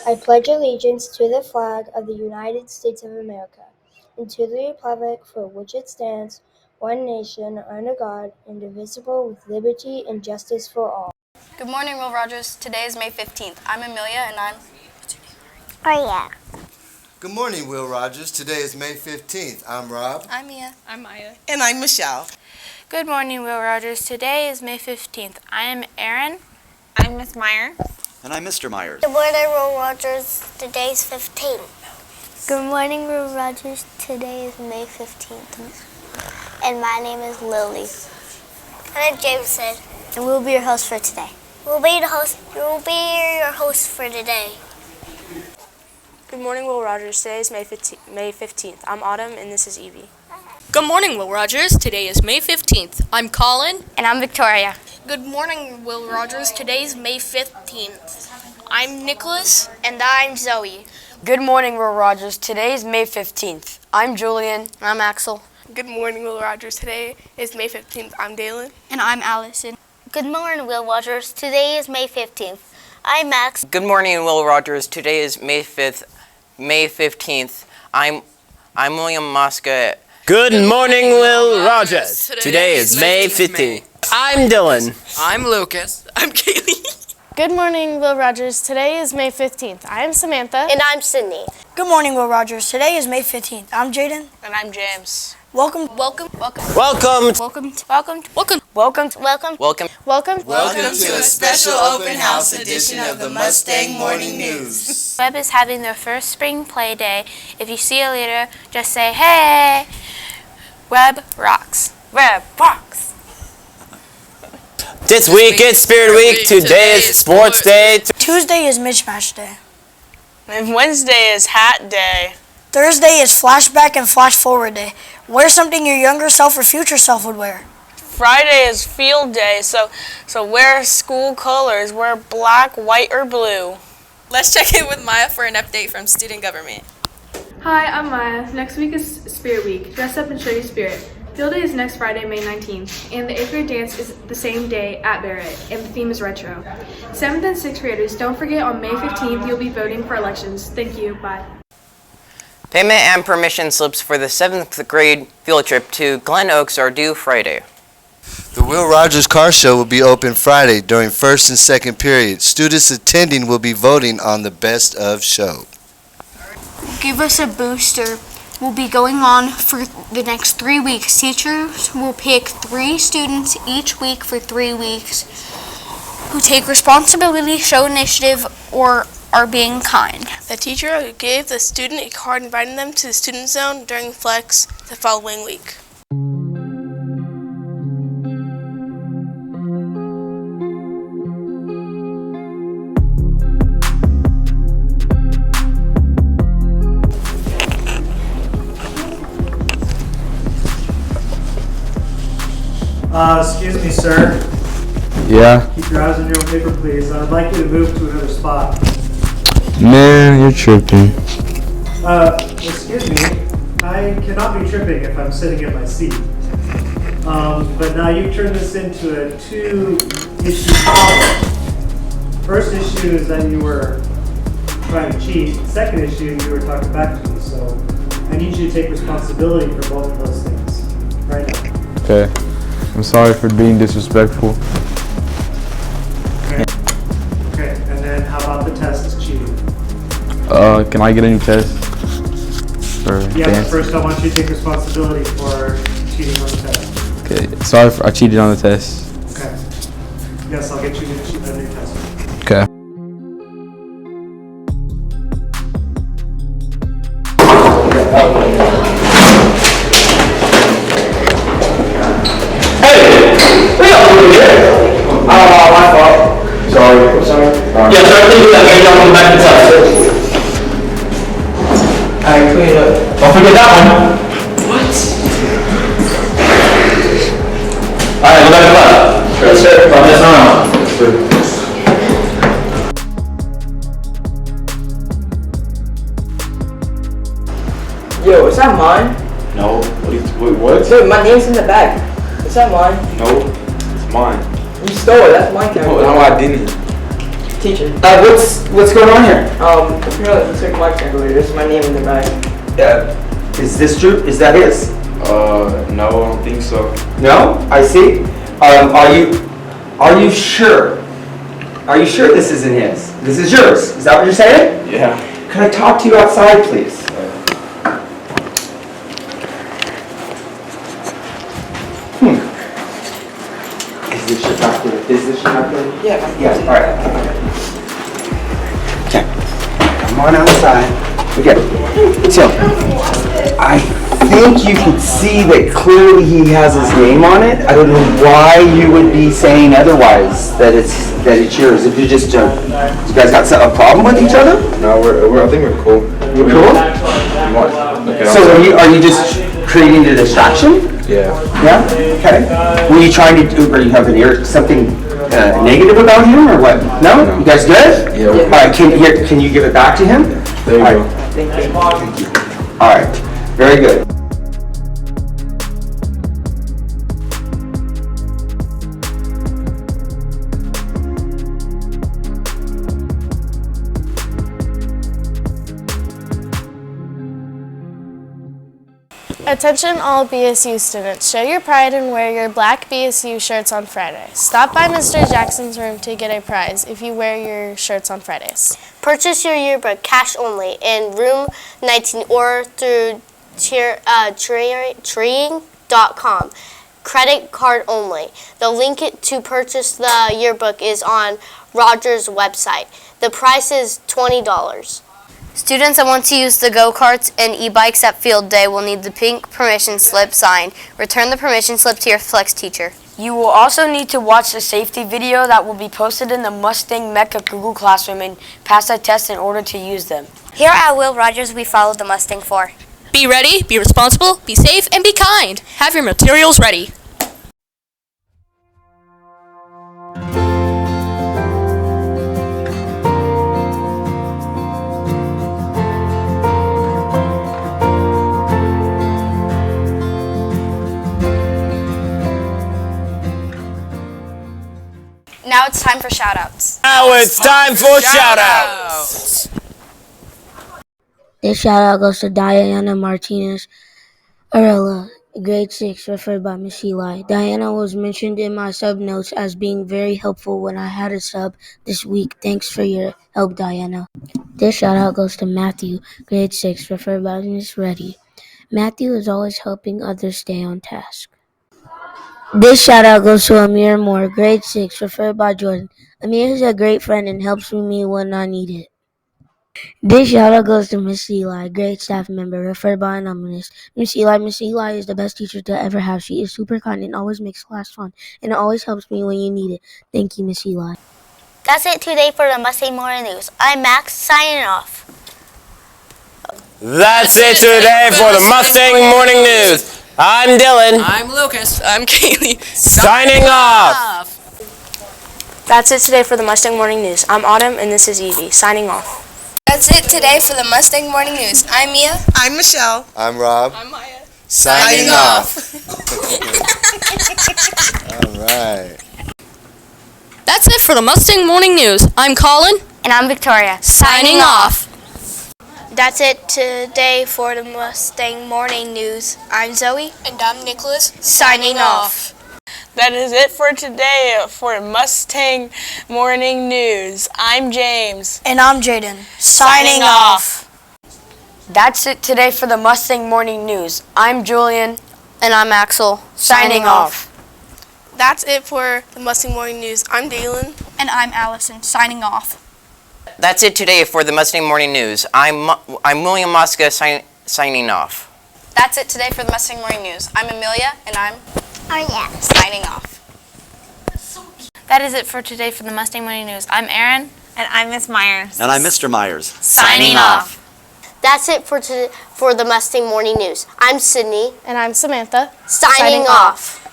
I pledge allegiance to the flag of the United States of America and to the republic for which it stands, one nation, under God, indivisible, with liberty and justice for all. Good morning, Will Rogers. Today is May 15th. I'm Amelia, and I'm... Maria. Good morning, Will Rogers. Today is May 15th. I'm Rob. I'm Mia. I'm Maya. And I'm Michelle. Good morning, Will Rogers. Today is May 15th. I am Erin. I'm Miss Meyer. And I'm Mr. Myers. Good morning, Will Rogers. Today's 15. Good morning, Will Rogers. Today is May 15th. And my name is Lily. And I'm Jameson. And we'll be your host for today. We'll be your host for today. Good morning, Will Rogers. Today is May 15th. I'm Autumn, and this is Evie. Good morning, Will Rogers. Today is May 15th. I'm Colin. And I'm Victoria. Good morning, Will Rogers. Today is May 15th. I'm Nicholas. And I'm Zoe. Good morning, Will Rogers. Today is May 15th. I'm Julian. I'm Axel. Good morning, Will Rogers. Today is May 15th. I'm Dalen. And I'm Allison. Good morning, Will Rogers. Today is May 15th. I'm Max. Good morning, Will Rogers. Today is May 15th. I'm William Mosca. Good morning, Will Rogers. Today is May 15th. I'm Dylan. I'm Lucas. I'm Kaylee. Good morning, Will Rogers. Today is May 15th. I am Samantha. And I'm Sydney. Good morning, Will Rogers. Today is May 15th. I'm Jaden. And I'm James. Welcome. Welcome to a special open house edition of the Mustang Morning News. Webb is having their first spring play day. If you see a leader, just say, hey! Webb rocks. Webb rocks. This week it's Spirit Week. Today is Sports Day. Tuesday is Mismatch Day. And Wednesday is Hat Day. Thursday is Flashback and Flash Forward Day. Wear something your younger self or future self would wear. Friday is Field Day, so wear school colors. Wear black, white, or blue. Let's check in with Maya for an update from Student Government. Hi, I'm Maya. Next week is Spirit Week. Dress up and show your spirit. Field Day is next Friday, May 19th, and the 8th grade dance is the same day at Barrett, and the theme is retro. 7th and 6th graders, don't forget on May 15th you'll be voting for elections. Thank you. Bye. Payment and permission slips for the 7th grade field trip to Glen Oaks are due Friday. The Will Rogers Car Show will be open Friday during first and second period. Students attending will be voting on the best of show. Give us a booster. Will be going on for the next 3 weeks. Teachers will pick 3 students each week for 3 weeks who take responsibility, show initiative, or are being kind. The teacher gave the student a card inviting them to the student zone during flex the following week. Excuse me, sir. Yeah? Keep your eyes on your own paper, please. I'd like you to move to another spot. Man, you're tripping. Excuse me. I cannot be tripping if I'm sitting in my seat. But now you've turned this into a 2-issue problem. First issue is that you were trying to cheat. Second issue, you were talking back to me. So I need you to take responsibility for both of those things right now. Okay. I'm sorry for being disrespectful. Okay, and then how about the test cheating? Can I get a new test? Yeah, but first I want you to take responsibility for cheating on the test. Okay, sorry I cheated on the test. Okay. Yes, I'll get you a new test. Okay. My fault. Sorry. Yeah, so I think that maybe I'll come back to test. Alright, clean it up. Don't forget that one. What? Alright, go back to class. That's it. From this on out. Yo, is that mine? No. What? Dude, my name's in the bag. Is that mine? No. It's mine. You stole it. That's my camera. No, I didn't. Teacher. What's going on here? Here, let's take my calculator. This is my name in the bag. Is this true? Is that his? No, I don't think so. No? I see. Are you sure? Are you sure this isn't his? This is yours. Is that what you're saying? Yeah. Can I talk to you outside, please? Is this your calculator? Is this your calculator? Yeah. Yeah, all right. Okay. Come on outside. Okay. So, I think you can see that clearly he has his name on it. I don't know why you would be saying otherwise, that it's yours. If you just, you guys got a problem with each other? No, I think we're cool. You're cool? Okay, So are you just creating a distraction? Yeah. Yeah? Okay. Were you trying to, are you having something negative about him or what? No? You guys good? Yeah. All right, can you give it back to him? There you go. Thank you. All right, very good. Attention all BSU students, show your pride and wear your black BSU shirts on Friday. Stop by Mr. Jackson's room to get a prize if you wear your shirts on Fridays. Purchase your yearbook cash only in room 19 or through treeing.com. Credit card only. The link to purchase the yearbook is on Rogers' website. The price is $20. Students that want to use the go-karts and e-bikes at field day will need the pink permission slip signed. Return the permission slip to your flex teacher. You will also need to watch the safety video that will be posted in the Mustang Mecca Google Classroom and pass a test in order to use them. Here at Will Rogers, we follow the Mustang 4. Be ready, be responsible, be safe, and be kind. Have your materials ready. Now it's time for shout-outs. Now it's time for shout-outs. This shout-out goes to Diana Martinez Arella, grade 6, referred by Miss Eli. Diana was mentioned in my sub notes as being very helpful when I had a sub this week. Thanks for your help, Diana. This shout-out goes to Matthew, grade 6, referred by Miss Reddy. Matthew is always helping others stay on task. This shout-out goes to Amir Moore, grade 6, referred by Jordan. Amir is a great friend and helps me when I need it. This shout-out goes to Miss Eli, grade staff member, referred by Anonymous. Miss Eli is the best teacher to ever have. She is super kind and always makes class fun, and always helps me when you need it. Thank you, Miss Eli. That's it today for the Mustang Morning News. I'm Max, signing off. That's it today for the Mustang Morning News. I'm Dylan. I'm Lucas. I'm Kaylee. Signing off. That's it today for the Mustang Morning News. I'm Autumn, and this is Evie, signing off. That's it today for the Mustang Morning News. I'm Mia. I'm Michelle. I'm Rob. I'm Maya. Signing off. All right. That's it for the Mustang Morning News. I'm Colin. And I'm Victoria, Signing off. That's it today for the Mustang Morning News. I'm Zoe. And I'm Nicholas. Signing off. That is it for today for Mustang Morning News. I'm James. And I'm Jaden. Signing off. That's it today for the Mustang Morning News. I'm Julian. And I'm Axel. Signing off. That's it for the Mustang Morning News. I'm Dalen. And I'm Allison. Signing off. That's it today for the Mustang Morning News. I'm William Mosca signing off. That's it today for the Mustang Morning News. I'm Amelia, and I'm yeah. signing off. That is it for today for the Mustang Morning News. I'm Erin. And I'm Miss Myers. And I'm Mr. Myers. Signing off. That's it for the Mustang Morning News. I'm Sydney. And I'm Samantha. Signing off.